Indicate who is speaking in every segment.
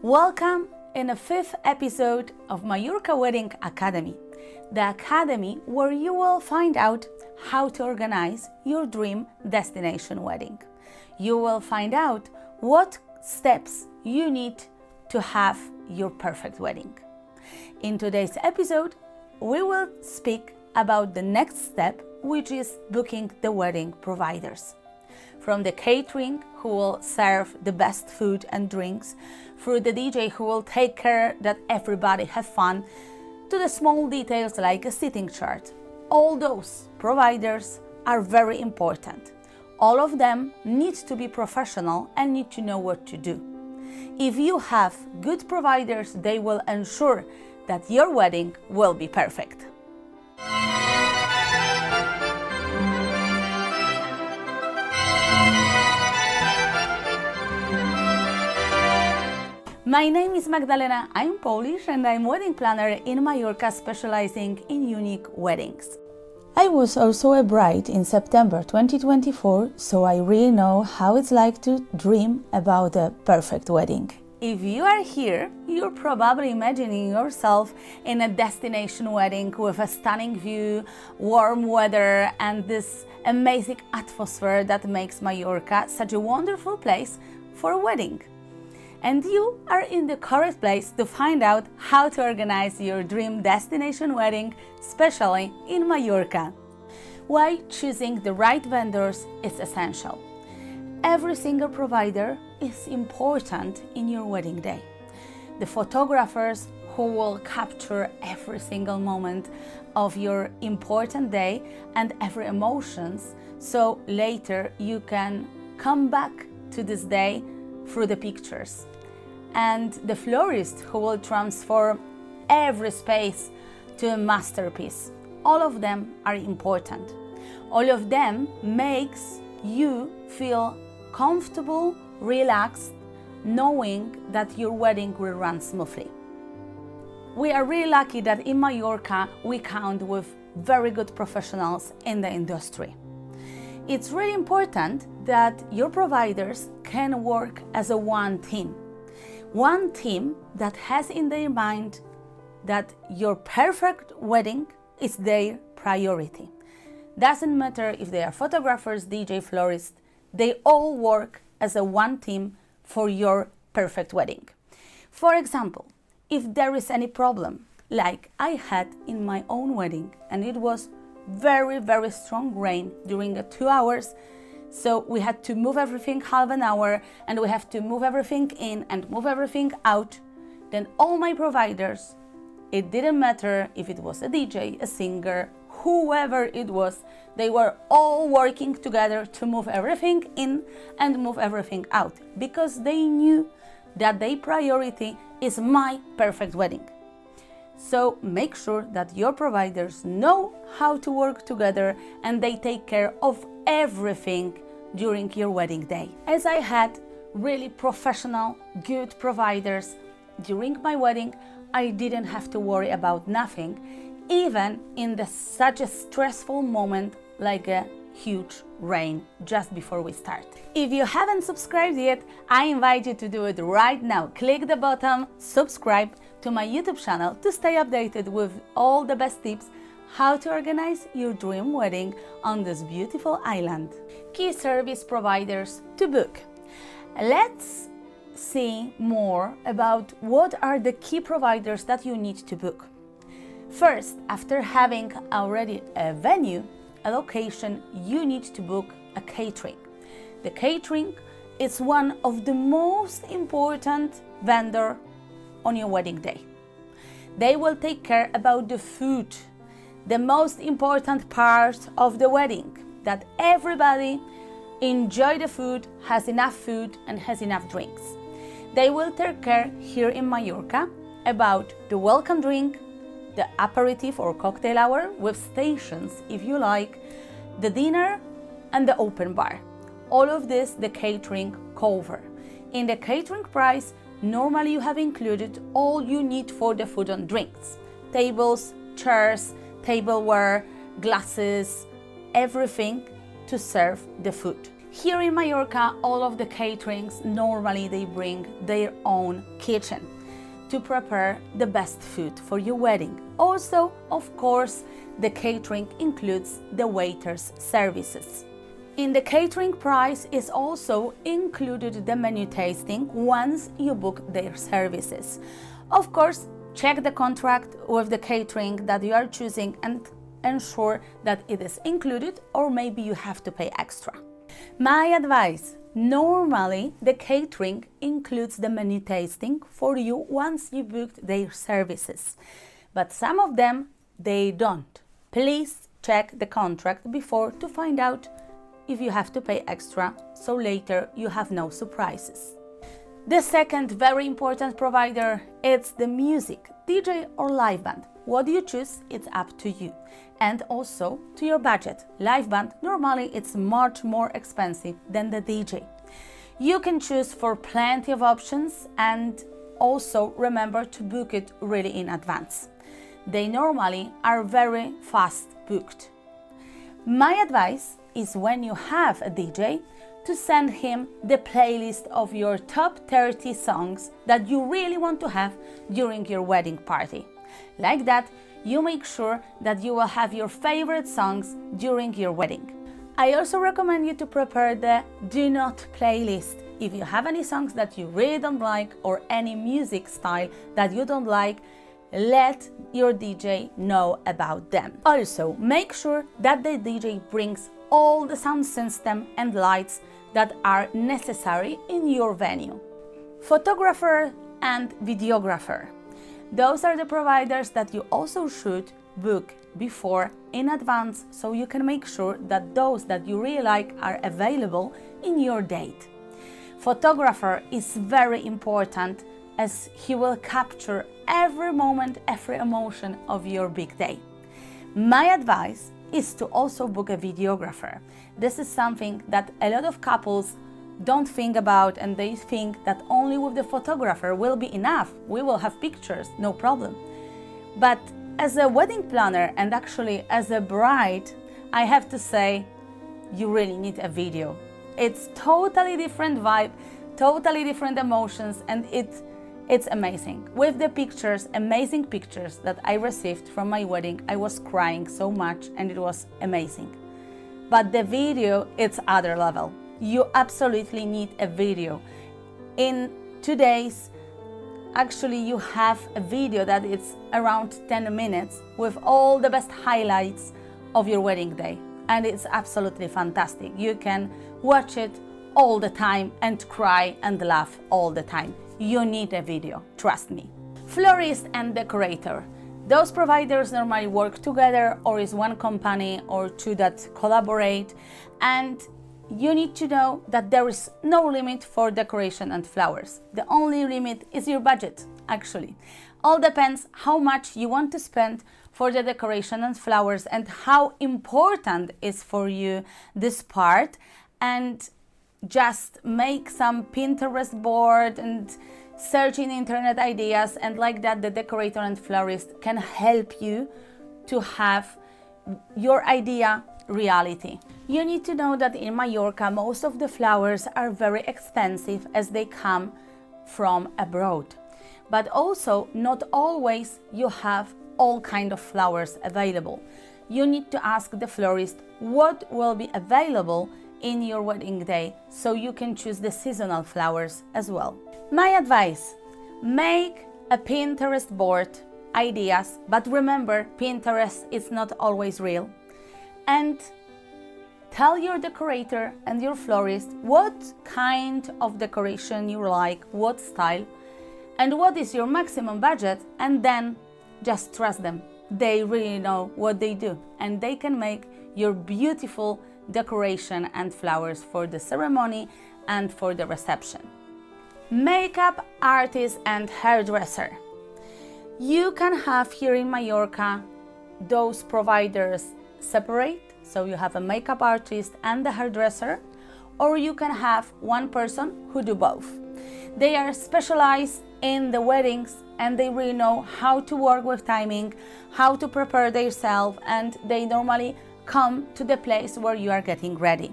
Speaker 1: Welcome in the 5th episode of Mallorca Wedding Academy, the academy where you will find out how to organize your dream destination wedding. You will find out what steps you need to have your perfect wedding. In today's episode, we will speak about the next step, which is booking the wedding providers. From the catering, who will serve the best food and drinks, through the DJ who will take care that everybody have fun, to the small details like a seating chart. All those providers are very important. All of them need to be professional and need to know what to do. If you have good providers, they will ensure that your wedding will be perfect. My name is Magdalena, I'm Polish and I'm wedding planner in Mallorca, specializing in unique weddings. I was also a bride in September 2024, so I really know how it's like to dream about a perfect wedding. If you are here, you're probably imagining yourself in a destination wedding with a stunning view, warm weather and this amazing atmosphere that makes Mallorca such a wonderful place for a wedding. And you are in the correct place to find out how to organize your dream destination wedding, especially in Mallorca. Why choosing the right vendors is essential. Every single provider is important in your wedding day. The photographers who will capture every single moment of your important day and every emotions, so later you can come back to this day through the pictures. And the florists who will transform every space to a masterpiece. All of them are important. All of them makes you feel comfortable, relaxed, knowing that your wedding will run smoothly. We are really lucky that in Mallorca we count with very good professionals in the industry. It's really important that your providers can work as a one team that has in their mind that your perfect wedding is their priority. Doesn't matter if they are photographers, DJ, florists, they all work as a one team for your perfect wedding. For example, if there is any problem, like I had in my own wedding, and it was very strong rain during 2 hours, so we had to move everything half an hour and we have to move everything in and move everything out, then all my providers, it didn't matter if it was a DJ, a singer, whoever it was, they were all working together to move everything in and move everything out, because they knew that their priority is my perfect wedding. So make sure that your providers know how to work together and they take care of everything during your wedding day. As I had really professional, good providers during my wedding, I didn't have to worry about nothing, even in such a stressful moment like a huge rain just before we start. If you haven't subscribed yet, I invite you to do it right now. Click the button, subscribe to my YouTube channel to stay updated with all the best tips how to organize your dream wedding on this beautiful island. Key service providers to book. Let's see more about what are the key providers that you need to book. First, after having already a venue, a location, you need to book a catering. The catering is one of the most important vendor on your wedding day. They will take care about the food, the most important part of the wedding, that everybody enjoy the food, has enough food and has enough drinks. They will take care here in Mallorca about the welcome drink, the aperitif or cocktail hour with stations if you like, the dinner and the open bar. All of this the catering cover. In the catering price, normally you have included all you need for the food and drinks. Tables, chairs, tableware, glasses, everything to serve the food. Here in Mallorca, all of the caterings, normally they bring their own kitchen to prepare the best food for your wedding. Also, of course, the catering includes the waiters' services. In the catering price is also included the menu tasting once you book their services. Of course, check the contract with the catering that you are choosing and ensure that it is included, or maybe you have to pay extra. My advice: normally the catering includes the menu tasting for you once you booked their services, but some of them they don't. Please check the contract before to find out if you have to pay extra, so later you have no surprises. The second very important provider, it's the music, DJ or live band. What you choose, it's up to you, and also to your budget. Live band, normally it's much more expensive than the DJ. You can choose for plenty of options, and also remember to book it really in advance. They normally are very fast booked. My advice is, when you have a DJ, to send him the playlist of your top 30 songs that you really want to have during your wedding party. Like that, you make sure that you will have your favorite songs during your wedding. I also recommend you to prepare the Do Not playlist. If you have any songs that you really don't like or any music style that you don't like, let your DJ know about them. Also, make sure that the DJ brings all the sound system and lights that are necessary in your venue. Photographer and videographer. Those are the providers that you also should book before in advance, so you can make sure that those that you really like are available in your date. Photographer is very important, as he will capture every moment, every emotion of your big day. My advice is to also book a videographer. This is something that a lot of couples don't think about, and they think that only with the photographer will be enough. We will have pictures, no problem. But as a wedding planner, and actually as a bride, I have to say, you really need a video. It's totally different vibe, totally different emotions, and it's amazing. With the pictures, amazing pictures that I received from my wedding, I was crying so much and it was amazing. But the video, it's other level. You absolutely need a video. In 2 days, actually you have a video that is around 10 minutes with all the best highlights of your wedding day. And it's absolutely fantastic. You can watch it all the time and cry and laugh all the time. You need a video, trust me. Florist and decorator. Those providers normally work together, or is one company or two that collaborate, and you need to know that there is no limit for decoration and flowers. The only limit is your budget, actually. All depends how much you want to spend for the decoration and flowers and how important is for you this part, and just make some Pinterest board and search in internet ideas, and like that the decorator and florist can help you to have your idea reality. You need to know that in Mallorca most of the flowers are very expensive, as they come from abroad. But also not always you have all kind of flowers available. You need to ask the florist what will be available in your wedding day, so you can choose the seasonal flowers as well. My advice: make a Pinterest board, ideas, but remember, Pinterest is not always real. And tell your decorator and your florist what kind of decoration you like, what style, and what is your maximum budget, and then just trust them. They really know what they do, and they can make your beautiful decoration and flowers for the ceremony and for the reception. Makeup artist and hairdresser. You can have here in Mallorca those providers separate, so you have a makeup artist and a hairdresser, or you can have one person who do both. They are specialized in the weddings, and they really know how to work with timing, how to prepare themselves, and they normally come to the place where you are getting ready.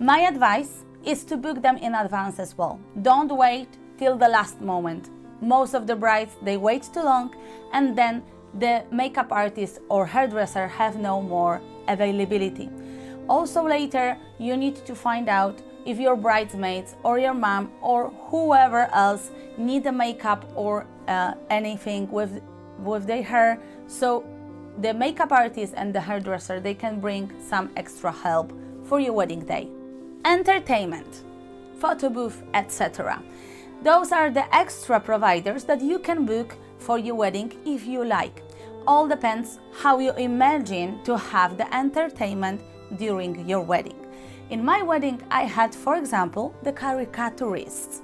Speaker 1: My advice is to book them in advance as well. Don't wait till the last moment. Most of the brides, they wait too long, and then the makeup artist or hairdresser have no more availability. Also later, you need to find out if your bridesmaids or your mom or whoever else need a makeup or anything with their hair. So the makeup artist and the hairdresser, they can bring some extra help for your wedding day. Entertainment, photo booth, etc. Those are the extra providers that you can book for your wedding if you like. All depends how you imagine to have the entertainment during your wedding. In my wedding, I had, for example, the caricaturists.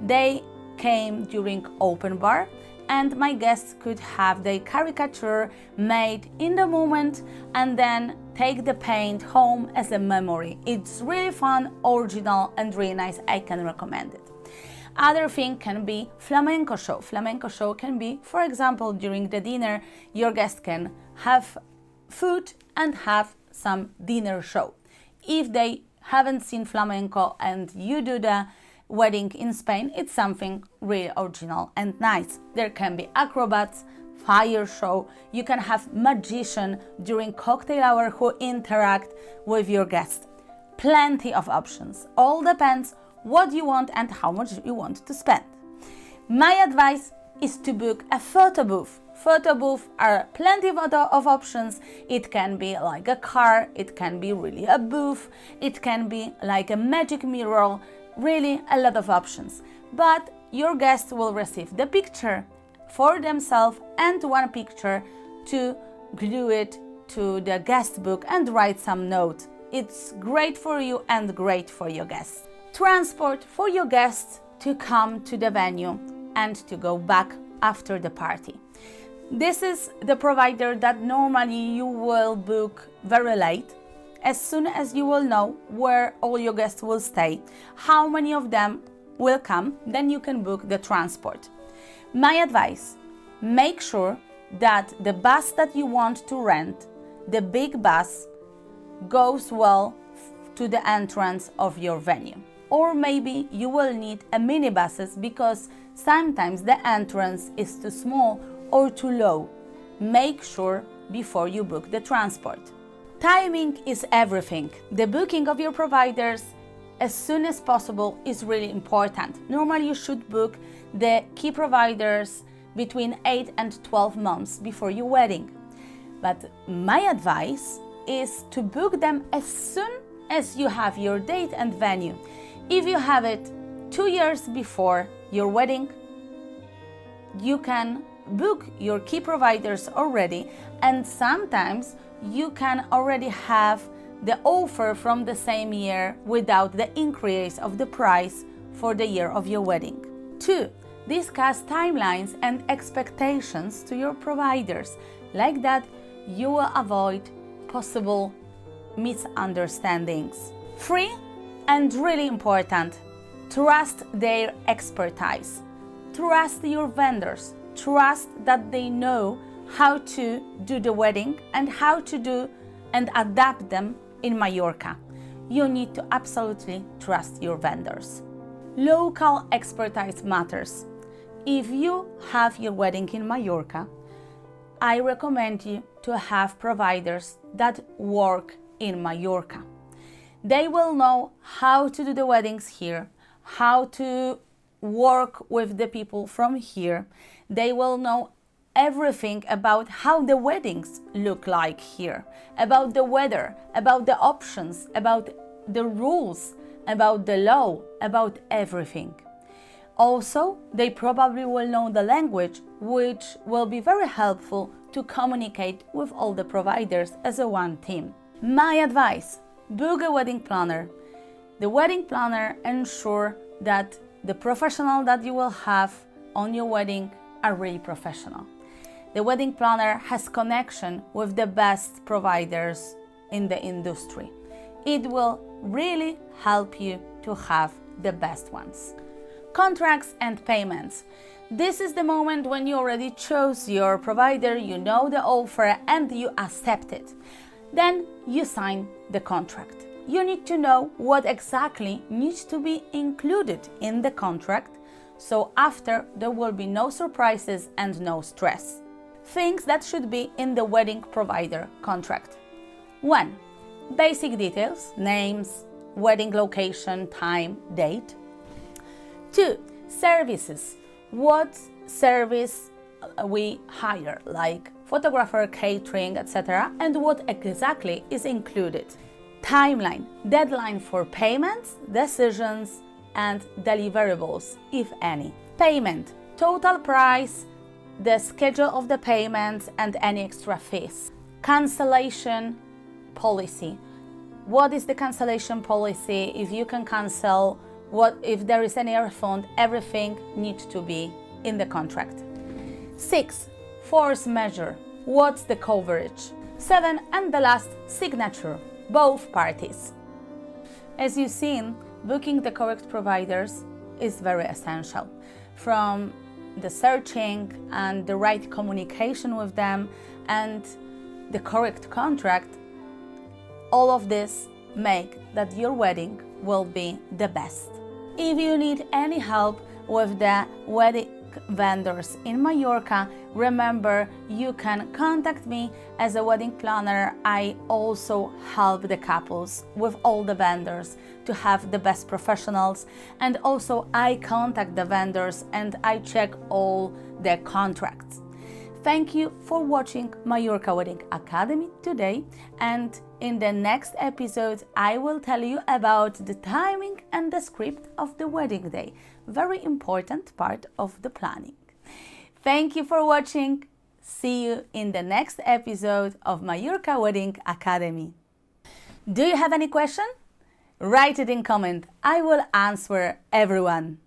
Speaker 1: They came during open bar, and my guests could have their caricature made in the moment and then take the paint home as a memory. It's really fun, original, and really nice. I can recommend it. Other thing can be flamenco show. Flamenco show can be, for example, during the dinner, your guest can have food and have some dinner show. If they haven't seen flamenco and you do the wedding in Spain, it's something really original and nice. There can be acrobats, fire show. You can have magician during cocktail hour who interact with your guests. Plenty of options. All depends what you want and how much you want to spend. My advice is to book a photo booth. Photo booth are plenty of options. It can be like a car, it can be really a booth, it can be like a magic mirror, really a lot of options. But your guests will receive the picture for themselves and one picture to glue it to the guest book and write some note. It's great for you and great for your guests. Transport for your guests to come to the venue and to go back after the party. This is the provider that normally you will book very late. As soon as you will know where all your guests will stay, how many of them will come, then you can book the transport. My advice, make sure that the bus that you want to rent, the big bus, goes well to the entrance of your venue. Or maybe you will need a minibuses because sometimes the entrance is too small or too low. Make sure before you book the transport. Timing is everything. The booking of your providers as soon as possible is really important. Normally you should book the key providers between 8 and 12 months before your wedding. But my advice is to book them as soon as you have your date and venue. If you have it 2 years before your wedding, you can book your key providers already, and sometimes you can already have the offer from the same year without the increase of the price for the year of your wedding. 2. Discuss timelines and expectations to your providers. Like that, you will avoid possible misunderstandings. 3. And really important, trust their expertise. Trust your vendors. Trust that they know how to do the wedding and how to do and adapt them in Mallorca. You need to absolutely trust your vendors. Local expertise matters. If you have your wedding in Mallorca, I recommend you to have providers that work in Mallorca. They will know how to do the weddings here, how to work with the people from here. They will know everything about how the weddings look like here, about the weather, about the options, about the rules, about the law, about everything. Also, they probably will know the language, which will be very helpful to communicate with all the providers as a one team. My advice, book a wedding planner. The wedding planner ensures that the professional that you will have on your wedding are really professional. The wedding planner has connection with the best providers in the industry. It will really help you to have the best ones. Contracts and payments. This is the moment when you already chose your provider, you know the offer and you accept it. Then you sign the contract. You need to know what exactly needs to be included in the contract, so after there will be no surprises and no stress. Things that should be in the wedding provider contract. 1. Basic details, names, wedding location, time, date. 2. Services. What service we hire, like photographer, catering, etc., and what exactly is included. Timeline, deadline for payments, decisions, and deliverables, if any. Payment, total price, the schedule of the payments, and any extra fees. Cancellation policy. What is the cancellation policy? If you can cancel, what if there is any refund, everything needs to be in the contract. 6. Force majeure. What's the coverage? 7. And the last, signature. Both parties. As you've seen, booking the correct providers is very essential. From the searching and the right communication with them and the correct contract, all of this make that your wedding will be the best. If you need any help with the wedding vendors in Mallorca, remember you can contact me as a wedding planner. I also help the couples with all the vendors to have the best professionals, and also I contact the vendors and I check all their contracts. Thank you for watching Mallorca Wedding Academy today, and in the next episode I will tell you about the timing and the script of the wedding day. Very important part of the planning. Thank you for watching. See you in the next episode of Mallorca Wedding Academy. Do you have any question? Write it in comment. I will answer everyone.